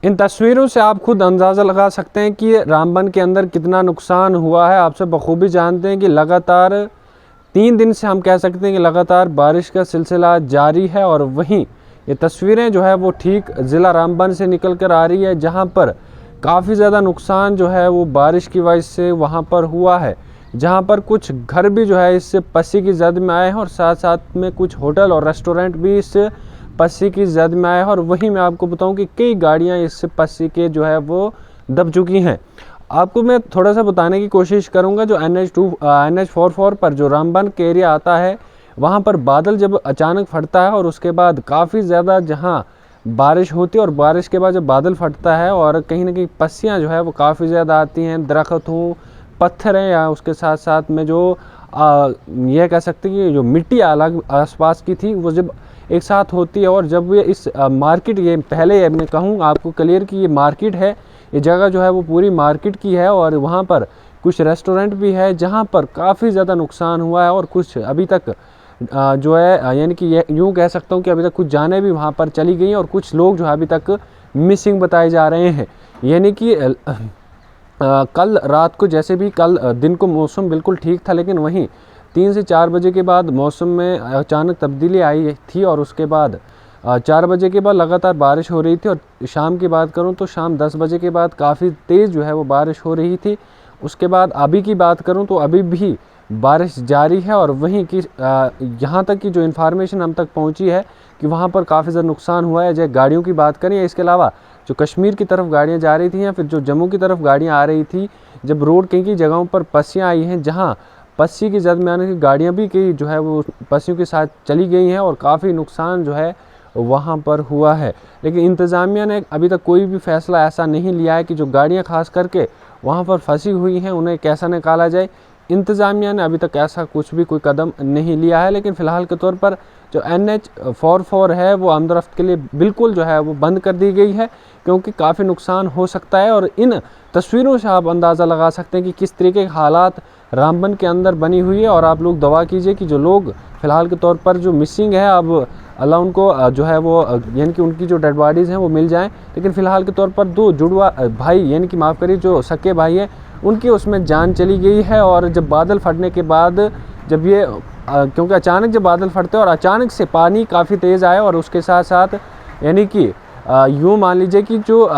इन तस्वीरों से आप खुद अंदाज़ा लगा सकते हैं कि रामबन के अंदर कितना नुकसान हुआ है। आप सब बखूबी जानते हैं कि लगातार 3 दिन से हम कह सकते हैं कि लगातार बारिश का सिलसिला जारी है, और वहीं ये तस्वीरें जो है वो ठीक ज़िला रामबन से निकल कर आ रही है, जहां पर काफ़ी ज़्यादा नुकसान जो है वो बारिश की वजह से वहां पर हुआ है, जहां पर कुछ घर भी जो है इससे पस्सी की जद में आए हैं, और साथ साथ में कुछ होटल और रेस्टोरेंट भी इस पस्सी की जद में आए हैं। और वहीं मैं आपको बताऊं कि कई गाड़ियां इस पस्सी के जो है वो दब चुकी हैं। आपको मैं थोड़ा सा बताने की कोशिश करूंगा। जो NH 44 पर जो रामबन के एरिया आता है, वहां पर बादल जब अचानक फटता है और उसके बाद काफ़ी ज़्यादा जहां बारिश होती है, और बारिश के बाद जब बादल फटता है और कहीं ना कहीं पस्सियाँ जो है वो काफ़ी ज़्यादा आती हैं, दरख्त हों, पत्थर हैं, या उसके साथ साथ में जो यह कह सकते हैं कि जो मिट्टी अलग आसपास की थी वो जब एक साथ होती है, और जब ये इस मार्केट, ये पहले मैं कहूँ आपको क्लियर कि ये मार्केट है, ये जगह जो है वो पूरी मार्केट की है, और वहाँ पर कुछ रेस्टोरेंट भी है जहाँ पर काफ़ी ज़्यादा नुकसान हुआ है, और कुछ अभी तक जो है यानी कि ये यूँ कह सकता हूँ कि अभी तक कुछ जानें भी वहाँ पर चली गई, और कुछ लोग जो है अभी तक मिसिंग बताए जा रहे हैं। यानी कि कल रात को, जैसे भी कल दिन को मौसम बिल्कुल ठीक था, लेकिन वहीं 3 से 4 बजे के बाद मौसम में अचानक तब्दीली आई थी, और उसके बाद 4 बजे के बाद लगातार बारिश हो रही थी। और शाम की बात करूं तो शाम 10 बजे के बाद काफ़ी तेज़ जो है वो बारिश हो रही थी। उसके बाद अभी की बात करूं तो अभी भी बारिश जारी है, और वहीं की यहाँ तक की जो इन्फॉर्मेशन हम तक पहुँची है कि वहाँ पर काफ़ी ज़्यादा नुकसान हुआ है। चाहे गाड़ियों की बात करें, इसके अलावा जो कश्मीर की तरफ गाड़ियाँ जा रही थी या फिर जो जम्मू की तरफ गाड़ियाँ आ रही थी, जब रोड कई जगहों पर पस्सियाँ आई हैं, जहाँ पस्सी की जद में आने की गाड़ियाँ भी कई जो है वो पस्सियों के साथ चली गई हैं, और काफ़ी नुकसान जो है वहाँ पर हुआ है। लेकिन इंतज़ामिया ने अभी तक कोई भी फ़ैसला ऐसा नहीं लिया है कि जो गाड़ियाँ खास करके वहाँ पर फंसी हुई हैं उन्हें कैसा निकाला जाए। इंतज़ामिया ने अभी तक ऐसा कुछ भी कोई कदम नहीं लिया है। लेकिन फ़िलहाल के तौर पर जो NH 44 है वो आमदरफ्त के लिए बिल्कुल जो है वो बंद कर दी गई है, क्योंकि काफ़ी नुकसान हो सकता है। और इन तस्वीरों से आप अंदाज़ा लगा सकते हैं कि किस तरीके के हालात रामबन के अंदर बनी हुई है। और आप लोग दुआ कीजिए कि जो लोग फ़िलहाल के तौर पर जो मिसिंग है, अब अल्लाह उनको जो है वो यानी कि उनकी जो डेड बॉडीज़ हैं वो मिल जाएं। लेकिन फ़िलहाल के तौर पर 2 जुड़वा भाई, यानी कि माफ़ करिए जो सके भाई हैं, उनकी उसमें जान चली गई है। और जब बादल फटने के बाद, जब ये क्योंकि अचानक जब बादल फटते हैं और अचानक से पानी काफ़ी तेज़ आया, और उसके साथ साथ यानी कि यूँ मान लीजिए कि जो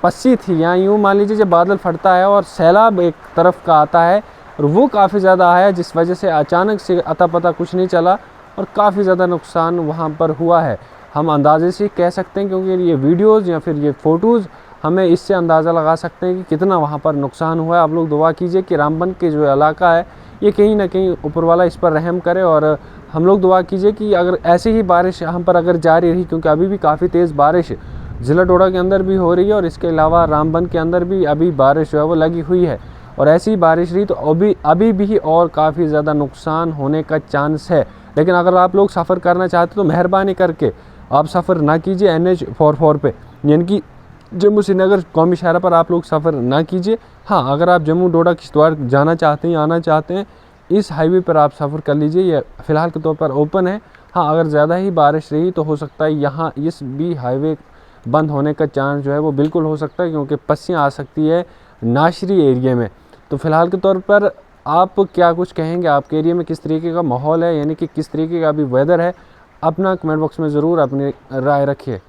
पस्सी थी, या यूँ मान लीजिए जब बादल फटता है और सैलाब एक तरफ का आता है, और वो काफ़ी ज़्यादा आया, जिस वजह से अचानक से अता पता कुछ नहीं चला, और काफ़ी ज़्यादा नुकसान वहाँ पर हुआ है। हम अंदाजे से कह सकते हैं, क्योंकि ये वीडियोज़ या फिर ये फ़ोटोज़ हमें इससे अंदाज़ा लगा सकते हैं कि कितना वहाँ पर नुकसान हुआ है। आप लोग दुआ कीजिए कि रामबन के जो इलाका है ये कहीं ना कहीं ऊपर वाला इस पर रहम करे, और हम लोग दुआ कीजिए कि अगर ऐसी ही बारिश यहाँ पर अगर जारी रही, क्योंकि अभी भी काफ़ी तेज़ बारिश ज़िला डोडा के अंदर भी हो रही है, और इसके अलावा रामबन के अंदर भी अभी बारिश जो है वो लगी हुई है, और ऐसी ही बारिश रही तो अभी भी और काफ़ी ज़्यादा नुकसान होने का चांस है। लेकिन अगर आप लोग सफ़र करना चाहते तो मेहरबानी करके आप सफ़र ना कीजिए NH 44 पे, यानी कि जम्मू श्रीनगर कौमी शाहरा पर आप लोग सफ़र ना कीजिए। हाँ, अगर आप जम्मू डोडा किश्तवाड़ जाना चाहते हैं या आना चाहते हैं, इस हाईवे पर आप सफ़र कर लीजिए, ये फ़िलहाल के तौर पर ओपन है। हाँ, अगर ज़्यादा ही बारिश रही तो हो सकता है यहाँ इस भी हाईवे बंद होने का चांस जो है वो बिल्कुल हो सकता है, क्योंकि पस्सियाँ आ सकती है नाशरी एरिया में। तो फ़िलहाल के तौर पर आप क्या कुछ कहेंगे, आपके एरिया में किस तरीके का माहौल है, यानी कि किस तरीके का अभी वेदर है? अपना कमेंट बॉक्स में ज़रूर अपनी राय रखिए।